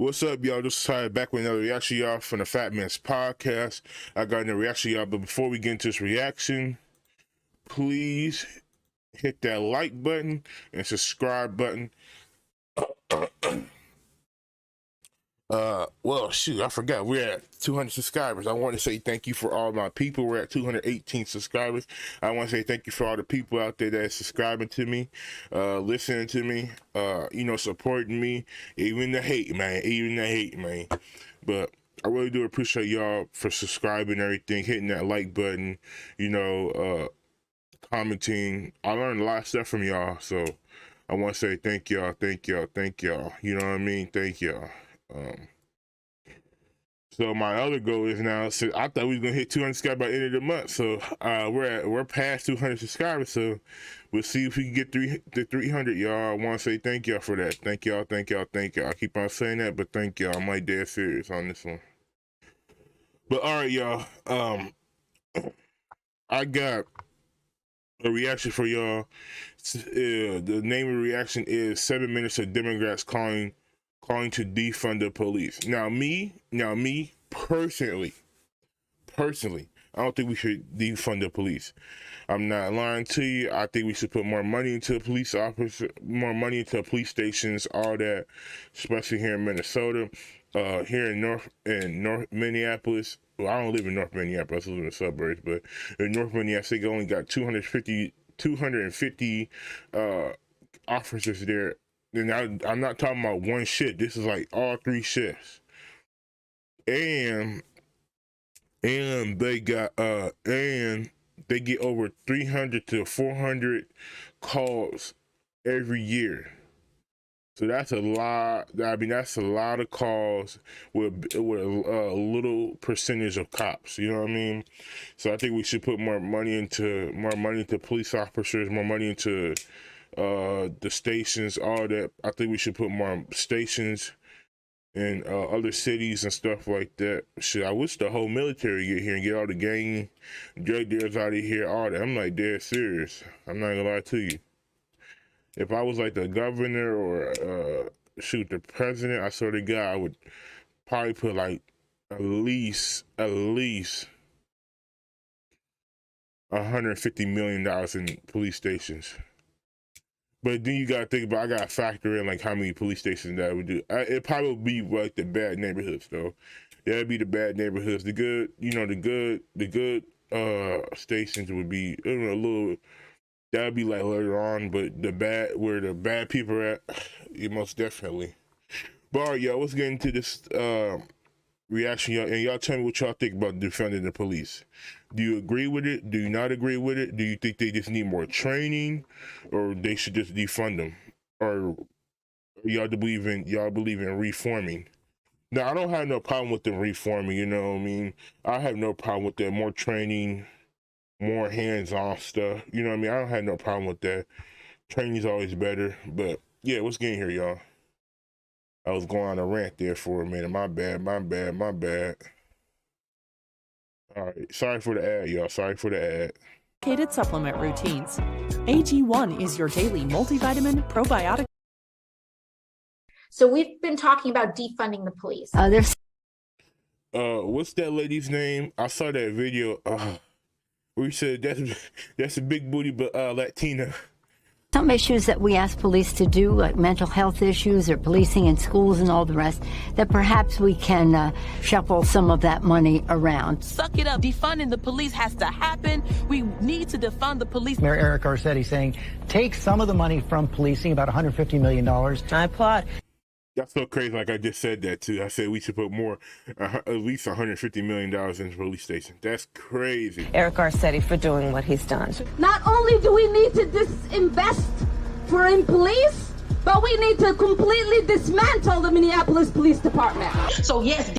What's up, y'all? This is Ty back with another reaction, y'all, from the Fat Man's Podcast. I got another reaction, y'all, but before we get into this reaction, please hit that like button and subscribe button. Well, shoot, I forgot. We're at 200 subscribers. I want to say thank you for all my people. We're at 218 subscribers. I want to say thank you for all the people out there that are subscribing to me, listening to me, supporting me. Even the hate, man. But I really do appreciate y'all for subscribing and everything, hitting that like button, commenting. I learned a lot of stuff from y'all, so I want to say thank y'all. You know what I mean? Thank y'all. So my other goal is now, so I thought we was gonna hit 200 subscribers by the end of the month. So we're past 200 subscribers. So we'll see if we can get the 300, y'all. I want to say thank y'all for that. Thank y'all. I keep on saying that, but thank y'all. I'm like dead serious on this one. But all right, y'all. I got a reaction for y'all. The name of the reaction is 7 minutes of Democrats calling to defund the police. Now me personally, I don't think we should defund the police. I'm not lying to you. I think we should put more money into police officers, more money into police stations, all that, especially here in Minnesota, here in North Minneapolis. Well, I don't live in North Minneapolis, I live in the suburbs, but in North Minneapolis, they only got 250 officers there. And I'm not talking about one shift. This is like all 3 shifts. And they got and they get over 300 to 400 calls every year. So that's a lot. I mean, that's a lot of calls with a little percentage of cops. You know what I mean? So I think we should put more money into police officers, more money into the stations, all that. I think we should put more stations in other cities and stuff like that. Shit, I wish the whole military get here and get all the gang drug dealers out of here, all that. I'm like dead serious. I'm not gonna lie to you. If I was like the governor or the president, I swear to God, I would probably put like at least $150 million in police stations. But then you gotta think about, I gotta factor in like how many police stations that would do. It probably would be like the bad neighborhoods though. That'd be the bad neighborhoods. The good, the good stations would be a little. That'd be like later on. But the bad, where the bad people are at, most definitely. But all right, y'all, let's get into this reaction, y'all, and y'all tell me what y'all think about defunding the police. Do you agree with it? Do you not agree with it? Do you think they just need more training, or they should just defund them? Or y'all believe in reforming? Now, I don't have no problem with them reforming, you know what I mean? I have no problem with that. More training, more hands-on stuff, you know what I mean? I don't have no problem with that. Training's always better. But yeah, what's getting here, y'all? I was going on a rant there for a minute. My bad. All right, sorry for the ad, y'all. Sorry for the ad. Dedicated supplement routines. AG1 is your daily multivitamin probiotic. So we've been talking about defunding the police. What's that lady's name? I saw that video. We said that's a big booty, but Latina. Some issues that we ask police to do, like mental health issues or policing in schools and all the rest, that perhaps we can shuffle some of that money around. Suck it up. Defunding the police has to happen. We need to defund the police. Mayor Eric Garcetti saying, take some of the money from policing, about $150 million. I applaud. That's so crazy. Like I just said that too. I said we should put more, at least $150 million into police stations. That's crazy. Eric Garcetti for doing what he's done. Not only do we need to disinvest in police, but we need to completely dismantle the Minneapolis Police Department. So yes,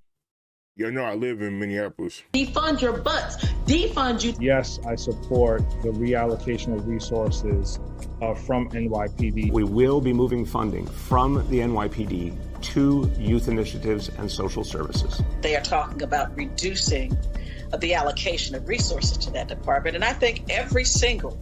you know I live in Minneapolis. defund your butts. Defund you. Yes, I support the reallocation of resources from NYPD. We will be moving funding from the NYPD to youth initiatives and social services. They are talking about reducing the allocation of resources to that department. And I think every single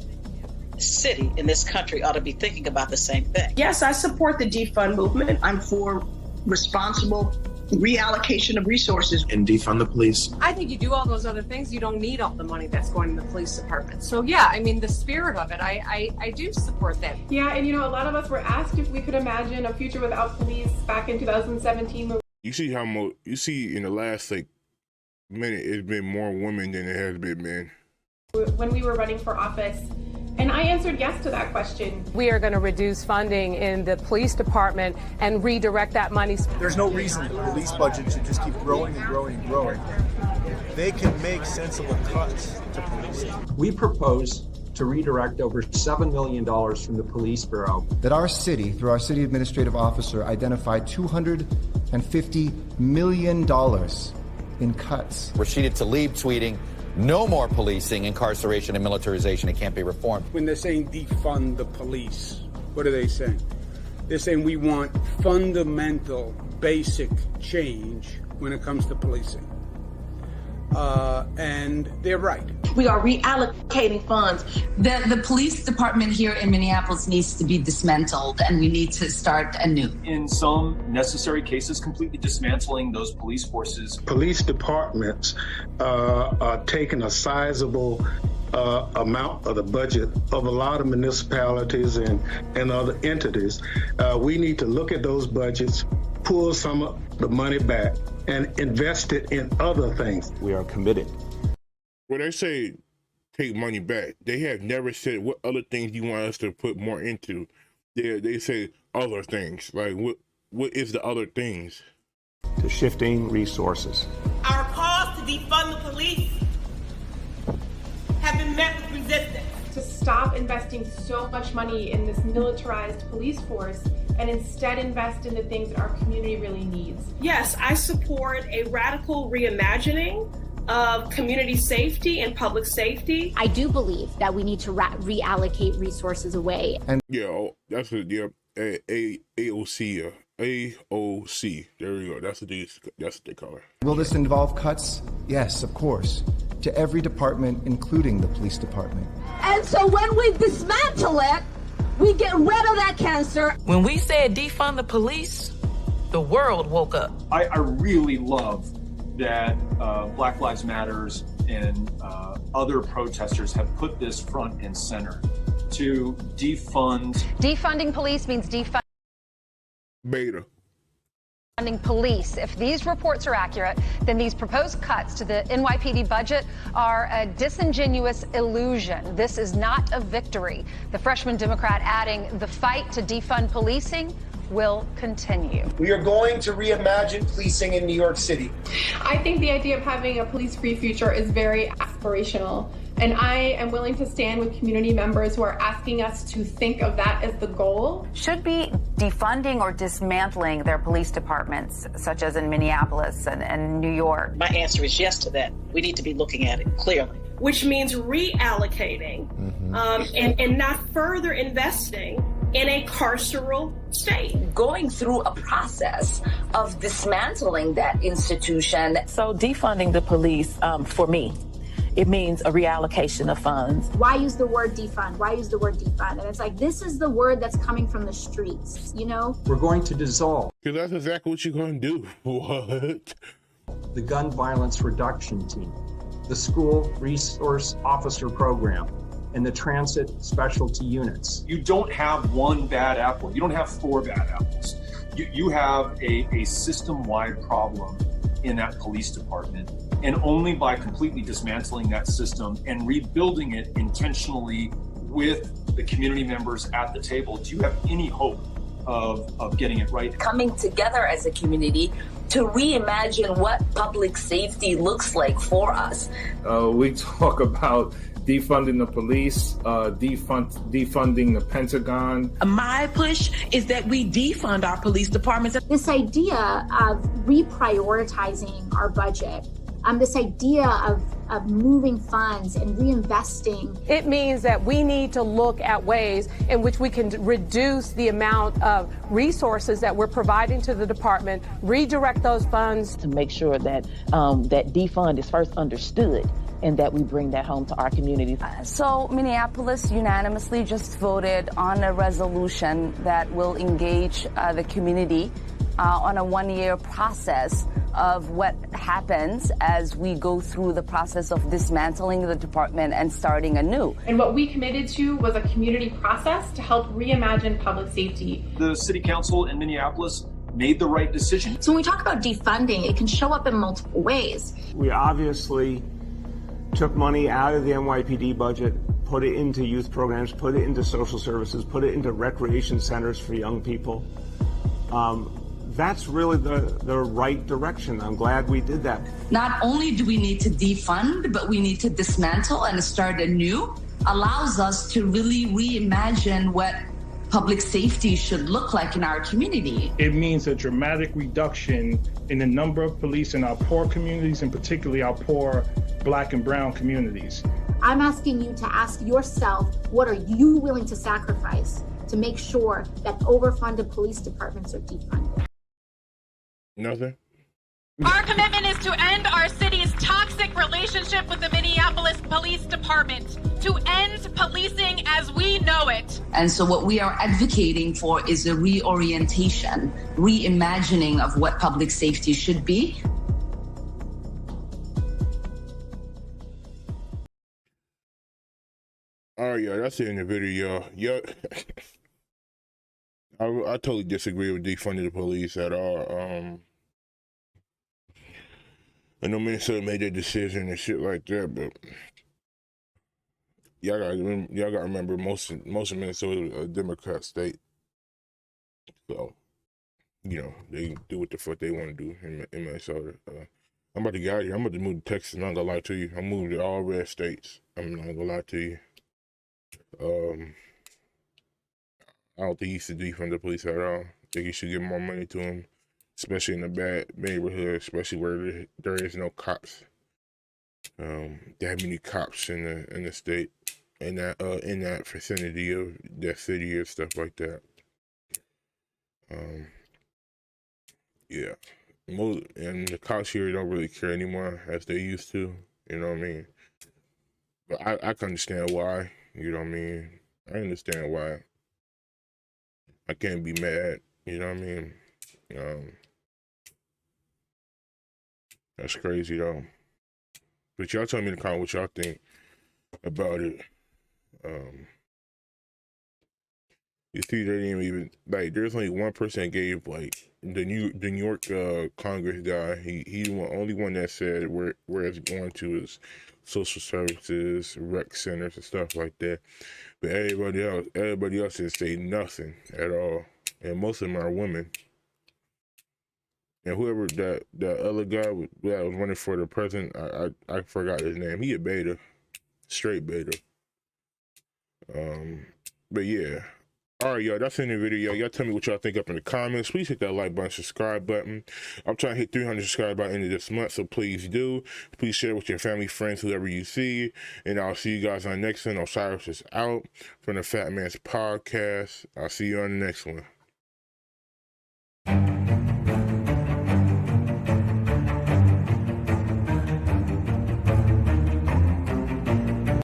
city in this country ought to be thinking about the same thing. Yes, I support the defund movement. I'm for responsible reallocation of resources. And defund the police. I think you do all those other things, you don't need all the money that's going to the police department. So yeah, I mean, the spirit of it, I do support that. Yeah, and a lot of us were asked if we could imagine a future without police back in 2017. You see how in the last minute, it's been more women than it has been men. When we were running for office, and I answered yes to that question. We are going to reduce funding in the police department and redirect that money. There's no reason the police budget should just keep growing and growing and growing. They can make sensible cuts to policing. We propose to redirect over $7 million from the police bureau. That our city, through our city administrative officer, identified $250 million in cuts. Rashida Tlaib tweeting, "No more policing, incarceration, and militarization. It can't be reformed." When they're saying defund the police, what are they saying? They're saying we want fundamental, basic change when it comes to policing. And they're right. We are reallocating funds. The police department here in Minneapolis needs to be dismantled, and we need to start anew. In some necessary cases, completely dismantling those police forces. Police departments are taking a sizable amount of the budget of a lot of municipalities and other entities. We need to look at those budgets, pull some of the money back, and invest it in other things. We are committed. When they say take money back, they have never said what other things you want us to put more into. They say other things. Like what is the other things? To shifting resources. Our calls to defund the police have been met with resistance. To stop investing so much money in this militarized police force and instead invest in the things that our community really needs. Yes, I support a radical reimagining of community safety and public safety. I do believe that we need to reallocate resources away. And that's AOC. AOC. There we go. That's what they call her. Will this involve cuts? Yes, of course. To every department, including the police department. And so when we dismantle it, we get rid of that cancer. When we said defund the police, the world woke up. I really love that Black Lives Matters and other protesters have put this front and center to defund. Defunding police means defunding Beta. Police. If these reports are accurate, then these proposed cuts to the NYPD budget are a disingenuous illusion. This is not a victory. The freshman Democrat adding the fight to defund policing will continue. We are going to reimagine policing in New York City. I think the idea of having a police-free future is very aspirational. And I am willing to stand with community members who are asking us to think of that as the goal. Should be defunding or dismantling their police departments, such as in Minneapolis and New York. My answer is yes to that. We need to be looking at it clearly. Which means reallocating and not further investing in a carceral state. Going through a process of dismantling that institution. So defunding the police, for me, it means a reallocation of funds. Why use the word defund? Why use the word defund? And it's like, this is the word that's coming from the streets, you know? We're going to dissolve. Because that's exactly what you're going to do. What? The gun violence reduction team, the school resource officer program, and the transit specialty units. You don't have one bad apple. You don't have four bad apples. You have a system-wide problem in that police department. And only by completely dismantling that system and rebuilding it intentionally with the community members at the table, do you have any hope of getting it right? Coming together as a community to reimagine what public safety looks like for us. We talk about defunding the police, defunding the Pentagon. My push is that we defund our police departments. This idea of reprioritizing our budget, this idea of moving funds and reinvesting. It means that we need to look at ways in which we can reduce the amount of resources that we're providing to the department, redirect those funds. To make sure that that defund is first understood and that we bring that home to our communities. So Minneapolis unanimously just voted on a resolution that will engage the community on a one-year process of what happens as we go through the process of dismantling the department and starting anew. And what we committed to was a community process to help reimagine public safety. The city council in Minneapolis made the right decision. So when we talk about defunding, it can show up in multiple ways. We obviously took money out of the NYPD budget, put it into youth programs, put it into social services, put it into recreation centers for young people. That's really the right direction. I'm glad we did that. Not only do we need to defund, but we need to dismantle and start anew. Allows us to really reimagine what public safety should look like in our community. It means a dramatic reduction in the number of police in our poor communities, and particularly our poor Black and brown communities. I'm asking you to ask yourself, what are you willing to sacrifice to make sure that overfunded police departments are defunded? Nothing. Our commitment is to end our city's toxic relationship with the Minneapolis Police Department, to end policing as we know it. And so what we are advocating for is a reorientation, reimagining of what public safety should be. All right, y'all, that's it in the video, y'all. I totally disagree with defunding the police at all. I know Minnesota made their decision and shit like that, but y'all gotta remember most of Minnesota is a Democrat state, so you know they do what the fuck they want to do in Minnesota. I'm about to get out of here. I'm about to move to Texas. I'm not gonna lie to you. I'm moving to all red states. I'm not gonna lie to you. I don't think he should defund the police at all. I think he should give more money to him, especially in a bad neighborhood, especially where there is no cops. That many cops in the state, in that vicinity of that city and stuff like that. Yeah, and the cops here don't really care anymore as they used to. You know what I mean? But I can understand why. You know what I mean? I understand why. I can't be mad, you know what I mean? That's crazy though. But y'all tell me in the comments what y'all think about it. You see, they didn't even, like, there's only one person that gave, like, the New York Congress guy, he the only one that said where it's going to is social services, rec centers and stuff like that. But everybody else didn't say nothing at all. And most of them are women. And whoever that other guy that was running for the president, I forgot his name. He a beta, straight beta. But yeah. All right, y'all, that's the end of the video. Y'all tell me what y'all think up in the comments. Please hit that like button, subscribe button. I'm trying to hit 300 subscribers by the end of this month, so please do. Please share with your family, friends, whoever you see. And I'll see you guys on the next one. Osiris is out from the Fat Man's Podcast. I'll see you on the next one.